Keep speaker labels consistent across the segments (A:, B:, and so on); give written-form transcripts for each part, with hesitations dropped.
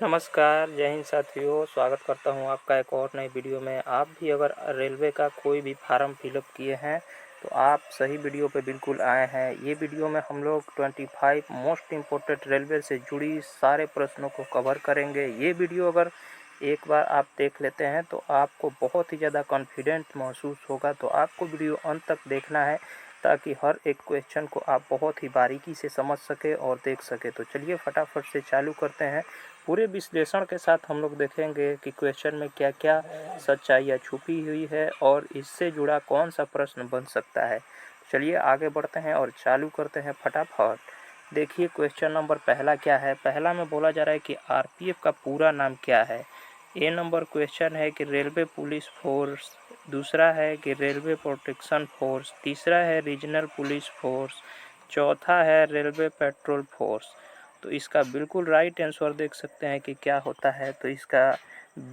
A: नमस्कार, जय हिंद साथियों। स्वागत करता हूं आपका एक और नई वीडियो में। आप भी अगर रेलवे का कोई भी फार्म फिलअप किए हैं तो आप सही वीडियो पे बिल्कुल आए हैं। ये वीडियो में हम लोग 25 मोस्ट इम्पोर्टेंट रेलवे से जुड़ी सारे प्रश्नों को कवर करेंगे। ये वीडियो अगर एक बार आप देख लेते हैं तो आपको बहुत ही ज़्यादा कॉन्फिडेंट महसूस होगा। तो आपको वीडियो अंत तक देखना है ताकि हर एक क्वेश्चन को आप बहुत ही बारीकी से समझ सके और देख सके। तो चलिए फटाफट से चालू करते हैं। पूरे विश्लेषण के साथ हम लोग देखेंगे कि क्वेश्चन में क्या क्या सच्चाइयाँ छुपी हुई है और इससे जुड़ा कौन सा प्रश्न बन सकता है। चलिए आगे बढ़ते हैं और चालू करते हैं फटाफट। देखिए क्वेश्चन नंबर पहला क्या है। पहला में बोला जा रहा है कि आरपीएफ का पूरा नाम क्या है। ए नंबर क्वेश्चन है कि रेलवे पुलिस फोर्स, दूसरा है कि रेलवे प्रोटेक्शन फोर्स, तीसरा है रीजनल पुलिस फोर्स, चौथा है रेलवे पेट्रोल फोर्स। तो इसका बिल्कुल राइट आंसर देख सकते हैं कि क्या होता है। तो इसका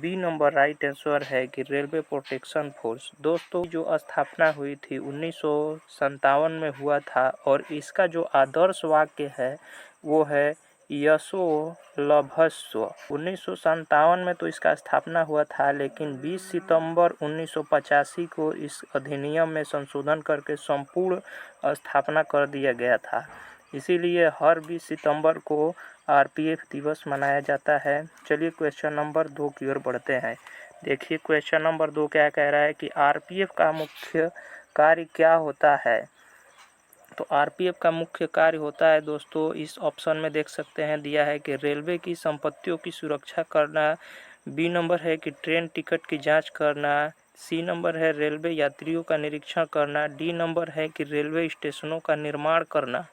A: बी नंबर राइट आंसर है कि रेलवे प्रोटेक्शन फोर्स। दोस्तों जो स्थापना हुई थी 1957 में हुआ था और इसका जो आदर्श वाक्य है वो है यशो लभस्व। 1957 में तो इसका स्थापना हुआ था, लेकिन 20 सितंबर 1985 को इस अधिनियम में संशोधन करके संपूर्ण स्थापना कर दिया गया था। इसीलिए हर 20 सितंबर को आरपीएफ दिवस मनाया जाता है। चलिए क्वेश्चन नंबर 2 की ओर बढ़ते हैं। देखिए क्वेश्चन नंबर 2 क्या कह रहा है कि आरपीएफ का मुख्य कार्य क्या होता है। तो आरपीएफ का मुख्य कार्य होता है दोस्तों, इस ऑप्शन में देख सकते हैं दिया है कि रेलवे की संपत्तियों की सुरक्षा करना, बी नंबर है कि ट्रेन टिकट की जांच करना, सी नंबर है रेलवे यात्रियों का निरीक्षण करना, डी नंबर है कि रेलवे स्टेशनों का निर्माण करना।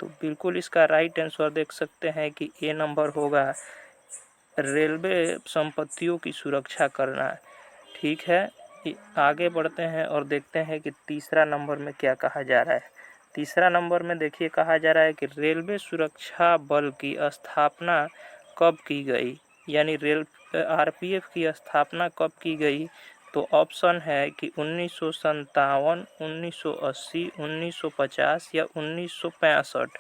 A: तो बिल्कुल इसका राइट आंसर देख सकते हैं कि ए नंबर होगा रेलवे संपत्तियों की सुरक्षा करना। ठीक है, आगे बढ़ते हैं और देखते हैं कि तीसरा नंबर में क्या कहा जा रहा है। तीसरा नंबर में देखिए कहा जा रहा है कि रेलवे सुरक्षा बल की स्थापना कब की गई, यानी आरपीएफ की स्थापना कब की गई। तो ऑप्शन है कि 1957, 1980, 1950 या 1965।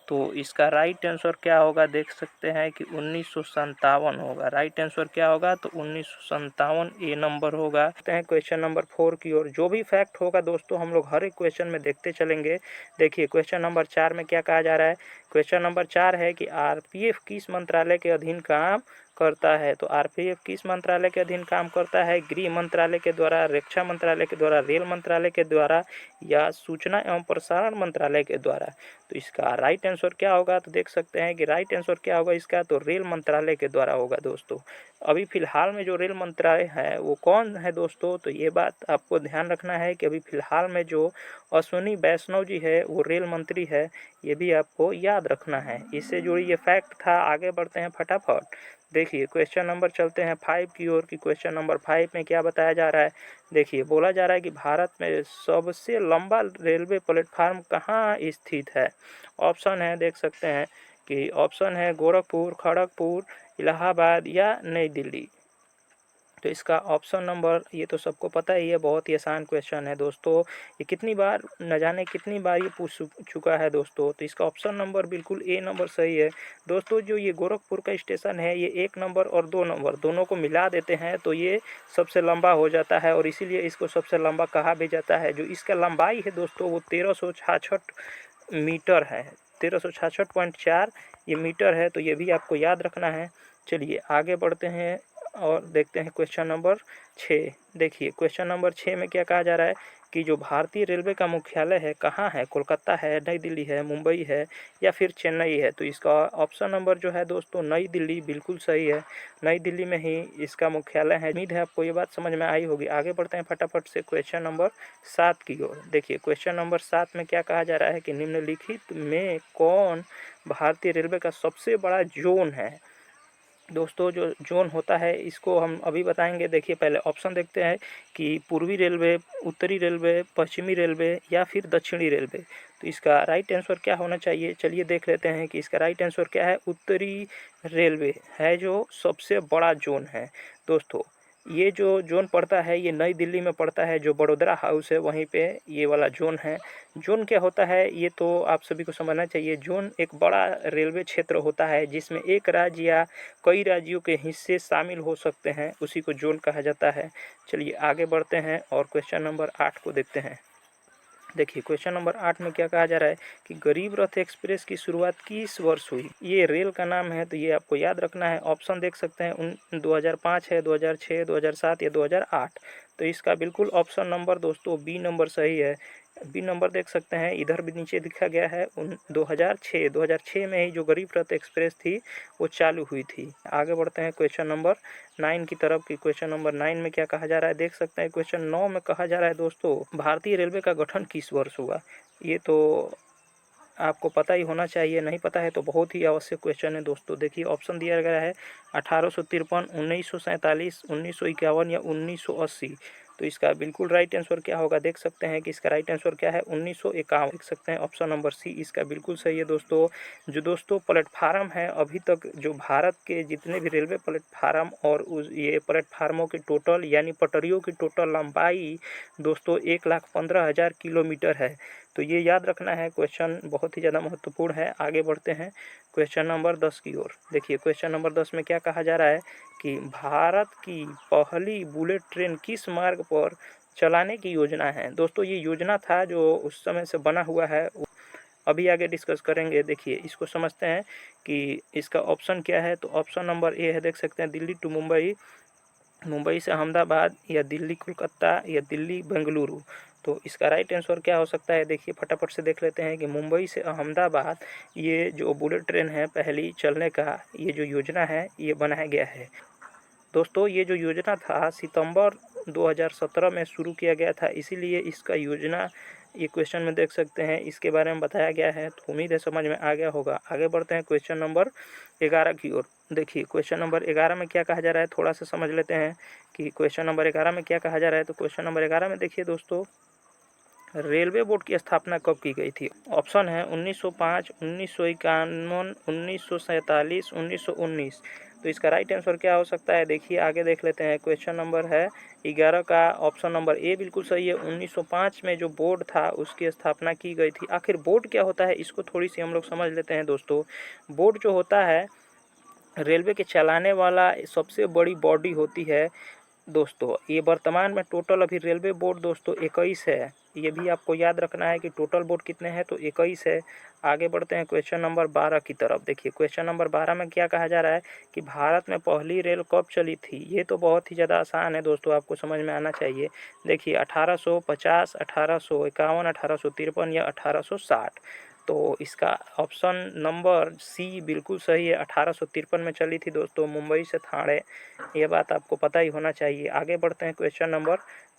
A: तो इसका राइट आंसर क्या होगा देख सकते हैं कि 1957 होगा। राइट आंसर क्या होगा तो 1957 ए नंबर होगा। क्वेश्चन नंबर 4 की ओर। जो भी फैक्ट होगा दोस्तों हम लोग हर एक क्वेश्चन में देखते चलेंगे। देखिए क्वेश्चन नंबर 4 में क्या कहा जा रहा है। क्वेश्चन नंबर 4 है कि आरपीएफ किस मंत्रालय के अधीन काम करता है। तो आरपीएफ किस मंत्रालय के अधीन काम करता है। गृह मंत्रालय के द्वारा, रक्षा मंत्रालय के द्वारा, रेल मंत्रालय के द्वारा या सूचना एवं प्रसारण मंत्रालय के द्वारा। तो इसका राइट आंसर क्या होगा तो देख सकते हैं कि राइट आंसर क्या होगा इसका तो रेल मंत्रालय के द्वारा होगा दोस्तों। अभी फिलहाल में जो रेल मंत्रालय है वो कौन है दोस्तों, तो ये बात आपको ध्यान रखना है कि अभी फिलहाल में जो अश्विनी वैष्णव जी है वो रेल मंत्री है। ये भी आपको याद रखना है। इससे जुड़ी ये फैक्ट था। आगे बढ़ते हैं फटाफट। देखिए क्वेश्चन नंबर चलते हैं 5 की ओर। की क्वेश्चन नंबर 5 में क्या बताया जा रहा है। देखिए बोला जा रहा है कि भारत में सबसे लंबा रेलवे प्लेटफार्म कहाँ स्थित है। ऑप्शन है देख सकते हैं कि ऑप्शन है गोरखपुर, खड़गपुर, इलाहाबाद या नई दिल्ली। तो इसका ऑप्शन नंबर, ये तो सबको पता ही है, बहुत ही आसान क्वेश्चन है दोस्तों। ये कितनी बार न जाने कितनी बार ये पूछ चुका है दोस्तों। तो इसका ऑप्शन नंबर बिल्कुल ए नंबर सही है दोस्तों। जो ये गोरखपुर का स्टेशन है ये 1 नंबर और 2 नंबर दोनों को मिला देते हैं तो ये सबसे लंबा हो जाता है और इसीलिए इसको सबसे लंबा कहा भी जाता है। जो इसका लंबाई है दोस्तों वो 1366 मीटर है। 1366.4 ये मीटर है। तो ये भी आपको याद रखना है। चलिए आगे बढ़ते हैं और देखते हैं क्वेश्चन नंबर 6। देखिए क्वेश्चन नंबर 6 में क्या कहा जा रहा है कि जो भारतीय रेलवे का मुख्यालय है कहाँ है। कोलकाता है, नई दिल्ली है, मुंबई है या फिर चेन्नई है। तो इसका ऑप्शन नंबर जो है दोस्तों नई दिल्ली बिल्कुल सही है। नई दिल्ली में ही इसका मुख्यालय है। उम्मीद है आपको ये बात समझ में आई होगी। आगे बढ़ते हैं फटाफट से क्वेश्चन नंबर 7 की ओर। देखिए क्वेश्चन नंबर 7 में क्या कहा जा रहा है कि निम्नलिखित में कौन भारतीय रेलवे का सबसे बड़ा जोन है। दोस्तों जो जोन होता है इसको हम अभी बताएंगे। देखिए पहले ऑप्शन देखते हैं कि पूर्वी रेलवे, उत्तरी रेलवे, पश्चिमी रेलवे या फिर दक्षिणी रेलवे। तो इसका राइट आंसर क्या होना चाहिए चलिए देख लेते हैं कि इसका राइट आंसर क्या है। उत्तरी रेलवे है जो सबसे बड़ा जोन है दोस्तों। ये जो जोन पड़ता है ये नई दिल्ली में पड़ता है, जो बड़ोदरा हाउस है वहीं पे ये वाला जोन है। जोन क्या होता है ये तो आप सभी को समझना चाहिए। जोन एक बड़ा रेलवे क्षेत्र होता है जिसमें एक राज्य या कई राज्यों के हिस्से शामिल हो सकते हैं, उसी को जोन कहा जाता है। चलिए आगे बढ़ते हैं और क्वेश्चन नंबर 8 को देखते हैं। देखिए क्वेश्चन नंबर 8 में क्या कहा जा रहा है कि गरीब रथ एक्सप्रेस की शुरुआत किस वर्ष हुई। ये रेल का नाम है तो ये आपको याद रखना है। ऑप्शन देख सकते हैं 2005 है, 2006, 2007 या 2008। तो इसका बिल्कुल ऑप्शन नंबर दोस्तों बी नंबर सही है। बी नंबर देख सकते हैं, इधर भी नीचे दिखा गया है 2006 में ही जो गरीब रथ एक्सप्रेस थी वो चालू हुई थी। आगे बढ़ते हैं क्वेश्चन नंबर 9 की तरफ। की क्वेश्चन नंबर 9 में क्या कहा जा रहा है देख सकते हैं। क्वेश्चन 9 में कहा जा रहा है दोस्तों, भारतीय रेलवे का गठन किस वर्ष हुआ। ये तो आपको पता ही होना चाहिए, नहीं पता है तो बहुत ही आवश्यक क्वेश्चन है दोस्तों। देखिए ऑप्शन दिया गया है 1853, 1947, 1951 या 1980। तो इसका बिल्कुल राइट आंसर क्या होगा देख सकते हैं कि इसका राइट आंसर क्या है 1951। देख सकते हैं ऑप्शन नंबर सी इसका बिल्कुल सही है दोस्तों। जो दोस्तों प्लेटफार्म है अभी तक जो भारत के जितने भी रेलवे प्लेटफार्म और उस ये प्लेटफार्मों की टोटल यानी पटरियों की टोटल लंबाई दोस्तों 1,15,000 किलोमीटर है। तो ये याद रखना है, क्वेश्चन बहुत ही ज़्यादा महत्वपूर्ण है। आगे बढ़ते हैं क्वेश्चन नंबर 10 की ओर। देखिए क्वेश्चन नंबर 10 में क्या कहा जा रहा है कि भारत की पहली बुलेट ट्रेन किस मार्ग पर चलाने की योजना है। दोस्तों ये योजना था जो उस समय से बना हुआ है, अभी आगे डिस्कस करेंगे। देखिए इसको समझते हैं कि इसका ऑप्शन क्या है। तो ऑप्शन नंबर ए है, देख सकते हैं दिल्ली टू मुंबई, मुंबई से अहमदाबाद या दिल्ली कोलकाता या दिल्ली बेंगलुरु। तो इसका राइट आंसर क्या हो सकता है देखिए फटाफट से देख लेते हैं कि मुंबई से अहमदाबाद ये जो बुलेट ट्रेन है पहली चलने का ये जो योजना है ये बनाया गया है। दोस्तों ये जो योजना था सितंबर 2017 में शुरू किया गया था, इसीलिए इसका योजना ये क्वेश्चन में देख सकते हैं इसके बारे में बताया गया है। तो उम्मीद है समझ में आ गया होगा। आगे बढ़ते हैं क्वेश्चन नंबर 11 की ओर। देखिए क्वेश्चन नंबर 11 में क्या कहा जा रहा है थोड़ा सा समझ लेते हैं कि क्वेश्चन नंबर 11 में क्या कहा जा रहा है। तो क्वेश्चन नंबर 11 में देखिए दोस्तों, रेलवे बोर्ड की स्थापना कब की गई थी। ऑप्शन है 1905, 1951, 1947, 1919। तो इसका राइट आंसर क्या हो सकता है देखिए आगे देख लेते हैं। क्वेश्चन नंबर है 11 का ऑप्शन नंबर ए बिल्कुल सही है। 1905 में जो बोर्ड था उसकी स्थापना की गई थी। आखिर बोर्ड क्या होता है इसको थोड़ी सी हम लोग समझ लेते हैं दोस्तों। बोर्ड जो होता है रेलवे के चलाने वाला सबसे बड़ी बॉडी होती है दोस्तों। ये वर्तमान में टोटल अभी रेलवे बोर्ड दोस्तों 21 है। ये भी आपको याद रखना है कि टोटल बोर्ड कितने हैं तो 21 है। आगे बढ़ते हैं क्वेश्चन नंबर 12 की तरफ। देखिए क्वेश्चन नंबर 12 में क्या कहा जा रहा है कि भारत में पहली रेल कब चली थी। ये तो बहुत ही ज़्यादा आसान है दोस्तों, आपको समझ में आना चाहिए। देखिए 1850, 1851, 1853 या 1860। तो इसका ऑप्शन नंबर सी बिल्कुल सही है। 1853 में चली थी दोस्तों मुंबई से थाने, ये बात आपको पता ही होना चाहिए। आगे बढ़ते हैं क्वेश्चन नंबर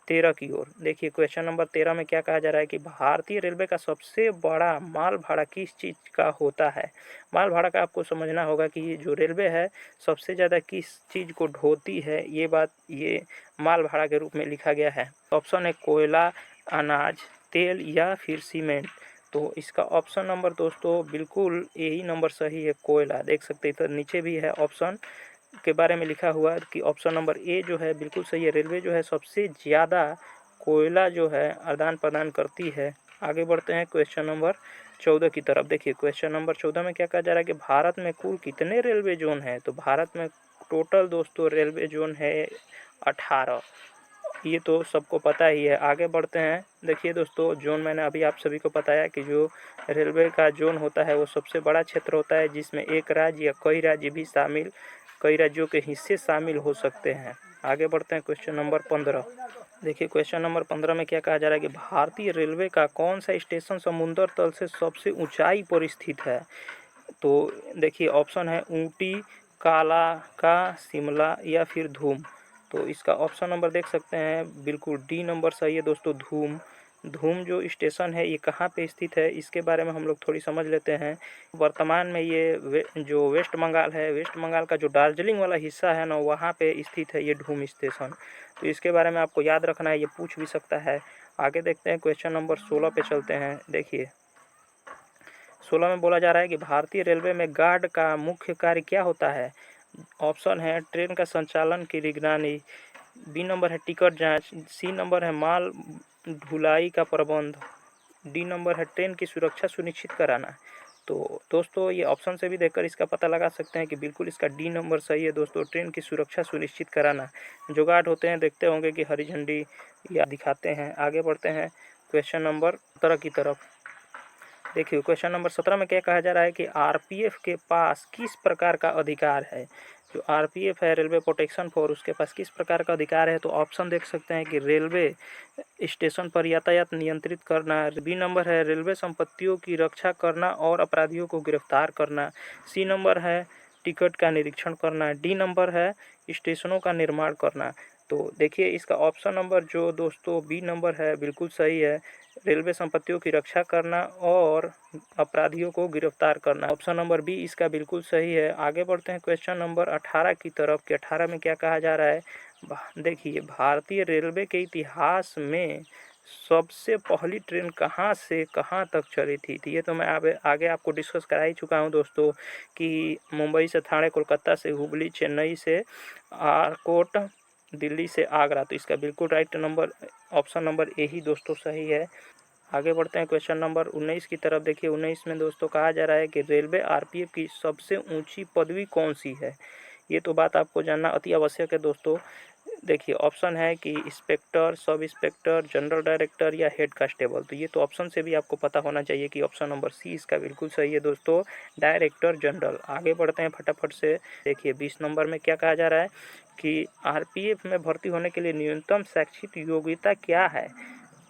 A: 13 की ओर। देखिए क्वेश्चन नंबर 13 में क्या कहा जा रहा है कि भारतीय रेलवे का सबसे बड़ा माल भाड़ा किस चीज़ का होता है। माल भाड़ा का आपको समझना होगा कि ये जो रेलवे है सबसे ज़्यादा किस चीज़ को ढोती है, ये बात ये माल भाड़ा के रूप में लिखा गया है। ऑप्शन है कोयला, अनाज, तेल या फिर सीमेंट। तो इसका ऑप्शन नंबर दोस्तों बिल्कुल यही नंबर सही है, कोयला। देख सकते हैं इधर नीचे भी है ऑप्शन के बारे में लिखा हुआ है कि ऑप्शन नंबर ए जो है बिल्कुल सही है। रेलवे जो है सबसे ज़्यादा कोयला जो है आदान प्रदान करती है। आगे बढ़ते हैं क्वेश्चन नंबर 14 की तरफ। देखिए क्वेश्चन नंबर 14 में क्या कहा जा रहा है कि भारत में कुल कितने रेलवे जोन हैं। तो भारत में टोटल दोस्तों रेलवे जोन है 18। ये तो सबको पता ही है। आगे बढ़ते हैं। देखिए दोस्तों जोन मैंने अभी आप सभी को बताया कि जो रेलवे का जोन होता है वो सबसे बड़ा क्षेत्र होता है जिसमें एक राज्य या कई राज्यों के हिस्से शामिल हो सकते हैं। आगे बढ़ते हैं क्वेश्चन नंबर 15। देखिए क्वेश्चन नंबर 15 में क्या कहा जा रहा है कि भारतीय रेलवे का कौन सा स्टेशन समुद्र तल से सबसे ऊंचाई पर स्थित है। तो देखिए ऑप्शन है ऊटी, काला का, शिमला या फिर धूम। तो इसका ऑप्शन नंबर देख सकते हैं बिल्कुल डी नंबर सही है दोस्तों, धूम। धूम जो स्टेशन है ये कहाँ पे स्थित है इसके बारे में हम लोग थोड़ी समझ लेते हैं। वर्तमान में ये जो वेस्ट बंगाल है, वेस्ट बंगाल का जो दार्जिलिंग वाला हिस्सा है ना वहाँ पे स्थित है ये धूम स्टेशन। तो इसके बारे में आपको याद रखना है, ये पूछ भी सकता है। आगे देखते हैं क्वेश्चन नंबर 16 पे चलते हैं। देखिए 16 में बोला जा रहा है कि भारतीय रेलवे में गार्ड का मुख्य कार्य क्या होता है। ऑप्शन है ट्रेन का संचालन की निगरानी, बी नंबर है टिकट जाँच, सी नंबर है माल ढुलाई का प्रबंध, डी नंबर है ट्रेन की सुरक्षा सुनिश्चित कराना। तो दोस्तों ये ऑप्शन से भी देखकर इसका पता लगा सकते हैं कि बिल्कुल इसका डी नंबर सही है दोस्तों, ट्रेन की सुरक्षा सुनिश्चित कराना। जो गार्ड होते हैं देखते होंगे कि हरी झंडी या दिखाते हैं। आगे बढ़ते हैं क्वेश्चन नंबर 17 की तरफ। देखिए क्वेश्चन नंबर 17 में क्या कहा जा रहा है कि आरपीएफ के पास किस प्रकार का अधिकार है। जो आरपीएफ है रेलवे प्रोटेक्शन फोर्स, उसके पास किस प्रकार का अधिकार है। तो ऑप्शन देख सकते हैं कि रेलवे स्टेशन पर यातायात नियंत्रित करना, बी नंबर है रेलवे संपत्तियों की रक्षा करना और अपराधियों को गिरफ्तार करना, सी नंबर है टिकट का निरीक्षण करना, डी नंबर है स्टेशनों का निर्माण करना। तो देखिए इसका ऑप्शन नंबर जो दोस्तों बी नंबर है बिल्कुल सही है, रेलवे संपत्तियों की रक्षा करना और अपराधियों को गिरफ्तार करना। ऑप्शन नंबर बी इसका बिल्कुल सही है। आगे बढ़ते हैं क्वेश्चन नंबर 18 की तरफ कि 18 में क्या कहा जा रहा है। देखिए भारतीय रेलवे के इतिहास में सबसे पहली ट्रेन कहाँ से कहाँ तक चली थी। तो ये तो मैं आगे आपको डिस्कस करा ही चुका हूँ दोस्तों कि मुंबई से ठाणे, कोलकाता से हुबली, चेन्नई से आरकोट, दिल्ली से आगरा। तो इसका बिल्कुल right number option number A ही दोस्तों सही है। आगे बढ़ते हैं क्वेश्चन नंबर 19 की तरफ। देखिए 19 में दोस्तों कहा जा रहा है कि रेलवे आरपीएफ की सबसे ऊंची पदवी कौन सी है। ये तो बात आपको जानना अति आवश्यक है दोस्तों। देखिए ऑप्शन है कि inspector, sub inspector, general director या हेड कांस्टेबल। तो ये तो ऑप्शन से भी आपको पता होना चाहिए कि ऑप्शन नंबर सी इसका बिल्कुल सही है दोस्तों, डायरेक्टर जनरल। आगे बढ़ते हैं फटाफट से। देखिए 20 नंबर में क्या कहा जा रहा है कि आरपीएफ में भर्ती होने के लिए न्यूनतम शैक्षिक योग्यता क्या है।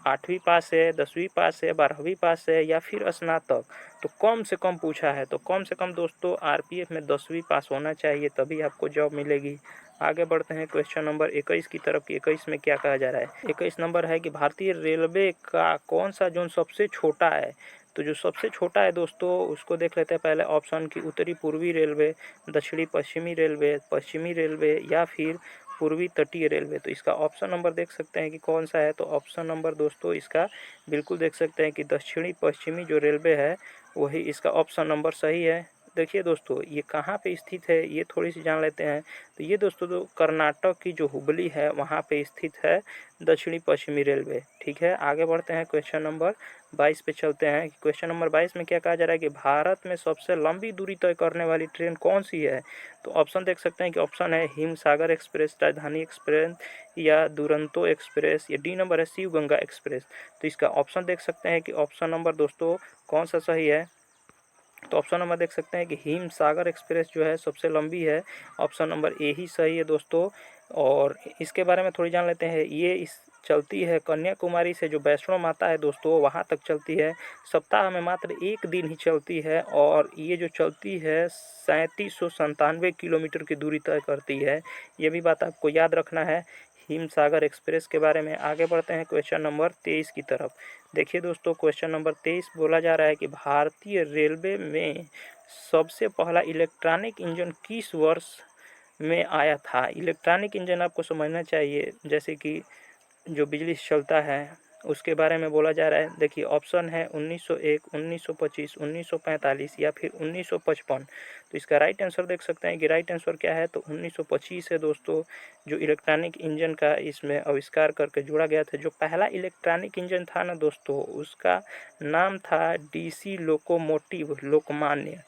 A: 8वीं पास है, 10वीं पास है, 12वीं पास है या फिर स्नातक। तो कम से कम पूछा है, तो कम से कम दोस्तों आरपीएफ में 10वीं पास होना चाहिए, तभी आपको जॉब मिलेगी। आगे बढ़ते हैं क्वेश्चन नंबर 21 की तरफ। 21 में क्या कहा जा रहा है। 21 नंबर है कि भारतीय रेलवे का कौन सा जोन सबसे छोटा है। तो जो सबसे छोटा है दोस्तों उसको देख लेते हैं पहले ऑप्शन की उत्तरी पूर्वी रेलवे, दक्षिणी पश्चिमी रेलवे, पश्चिमी रेलवे या फिर पूर्वी तटीय रेलवे। तो इसका ऑप्शन नंबर देख सकते हैं कि कौन सा है। तो ऑप्शन नंबर दोस्तों इसका बिल्कुल देख सकते हैं कि दक्षिणी पश्चिमी जो रेलवे है वही इसका ऑप्शन नंबर सही है। देखिए दोस्तों ये कहाँ पे स्थित है ये थोड़ी सी जान लेते हैं। तो ये दोस्तों जो कर्नाटक की जो हुबली है वहाँ पे स्थित है दक्षिणी पश्चिमी रेलवे। ठीक है आगे बढ़ते हैं क्वेश्चन नंबर 22 पे चलते हैं। क्वेश्चन नंबर 22 में क्या कहा जा रहा है कि भारत में सबसे लंबी दूरी तय करने वाली ट्रेन कौन सी है। तो ऑप्शन देख सकते हैं कि ऑप्शन है हिमसागर एक्सप्रेस, राजधानी एक्सप्रेस या दुरंतो एक्सप्रेस या डी नंबर है शिव गंगा एक्सप्रेस। तो इसका ऑप्शन देख सकते हैं कि ऑप्शन नंबर दोस्तों कौन सा सही है। तो ऑप्शन नंबर देख सकते हैं कि हिमसागर एक्सप्रेस जो है सबसे लंबी है, ऑप्शन नंबर ए ही सही है दोस्तों। और इसके बारे में थोड़ी जान लेते हैं। ये इस चलती है कन्याकुमारी से जो वैष्णो माता है दोस्तों वहाँ तक चलती है, सप्ताह में मात्र एक दिन ही चलती है और ये जो चलती है 3797 किलोमीटर की दूरी तय करती है। ये भी बात आपको याद रखना है हिमसागर एक्सप्रेस के बारे में। आगे बढ़ते हैं क्वेश्चन नंबर 23 की तरफ। देखिए दोस्तों क्वेश्चन नंबर 23 बोला जा रहा है कि भारतीय रेलवे में सबसे पहला इलेक्ट्रॉनिक इंजन किस वर्ष में आया था। इलेक्ट्रॉनिक इंजन आपको समझना चाहिए जैसे कि जो बिजली से चलता है उसके बारे में बोला जा रहा है। देखिए ऑप्शन है 1901, 1925, 1945 या फिर 1955। तो इसका राइट आंसर देख सकते हैं कि राइट आंसर क्या है। तो 1925 है दोस्तों जो इलेक्ट्रॉनिक इंजन का इसमें आविष्कार करके जोड़ा गया था। जो पहला इलेक्ट्रॉनिक इंजन था ना दोस्तों उसका नाम था डीसी लोकोमोटिव लोकमान्य।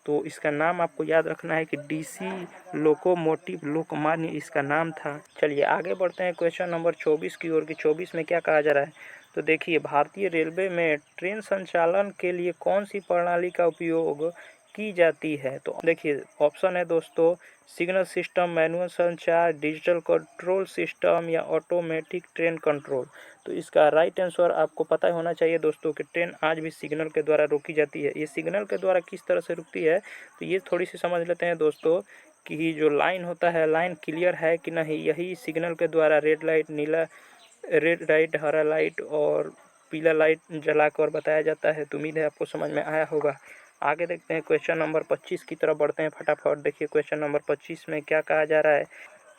A: तो इसका नाम आपको याद रखना है कि डीसी लोकोमोटिव लोकमान्य इसका नाम था। चलिए आगे बढ़ते हैं क्वेश्चन नंबर 24 की ओर। कि 24 में क्या कहा जा रहा है। तो देखिए भारतीय रेलवे में ट्रेन संचालन के लिए कौन सी प्रणाली का उपयोग की जाती है। तो देखिए ऑप्शन है दोस्तों सिग्नल सिस्टम, मैनुअल संचार, डिजिटल कंट्रोल सिस्टम या ऑटोमेटिक ट्रेन कंट्रोल। तो इसका राइट आंसर आपको पता होना चाहिए दोस्तों कि ट्रेन आज भी सिग्नल के द्वारा रोकी जाती है। ये सिग्नल के द्वारा किस तरह से रुकती है तो ये थोड़ी सी समझ लेते हैं दोस्तों कि जो लाइन होता है लाइन क्लियर है कि नहीं, यही सिग्नल के द्वारा रेड लाइट, नीला रेड लाइट, हरा लाइट और पीला लाइट जलाकर बताया जाता है। तो उम्मीद है आपको समझ में आया होगा। आगे देखते हैं क्वेश्चन नंबर 25 की तरफ बढ़ते हैं फटाफट। देखिए क्वेश्चन नंबर 25 में क्या कहा जा रहा है।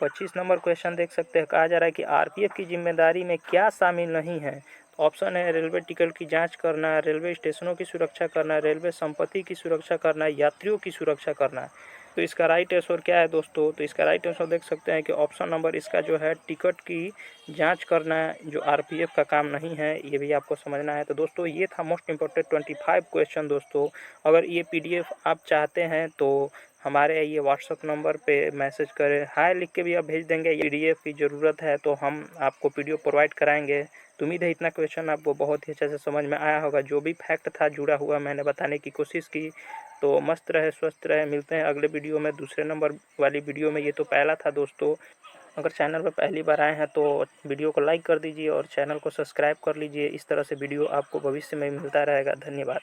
A: 25 नंबर क्वेश्चन देख सकते हैं। कहा जा रहा है कि आरपीएफ की जिम्मेदारी में क्या शामिल नहीं है। ऑप्शन है रेलवे टिकट की जांच करना, रेलवे स्टेशनों की सुरक्षा करना, रेलवे संपत्ति की सुरक्षा करना, यात्रियों की सुरक्षा करना। तो इसका राइट आंसर क्या है दोस्तों? तो इसका राइट आंसर देख सकते हैं कि ऑप्शन नंबर इसका जो है टिकट की जांच करना जो आरपीएफ का काम नहीं है, ये भी आपको समझना है। तो दोस्तों ये था मोस्ट इम्पोर्टेंट 25 क्वेश्चन दोस्तों। अगर ये पीडीएफ आप चाहते हैं तो हमारे ये व्हाट्सअप नंबर पे मैसेज करें, हाय लिख के भी आप भेज देंगे। ये पीडीएफ की ज़रूरत है तो हम आपको पीडीएफ प्रोवाइड कराएंगे। तो उम्मीद है इतना क्वेश्चन आपको बहुत ही अच्छे से समझ में आया होगा। जो भी फैक्ट था जुड़ा हुआ मैंने बताने की कोशिश की। तो मस्त रहे, स्वस्थ रहे, मिलते हैं अगले वीडियो में दूसरे नंबर वाली वीडियो में। ये तो पहला था दोस्तों। अगर चैनल पर पहली बार आए हैं तो वीडियो को लाइक कर दीजिए और चैनल को सब्सक्राइब कर लीजिए। इस तरह से वीडियो आपको भविष्य में मिलता रहेगा। धन्यवाद।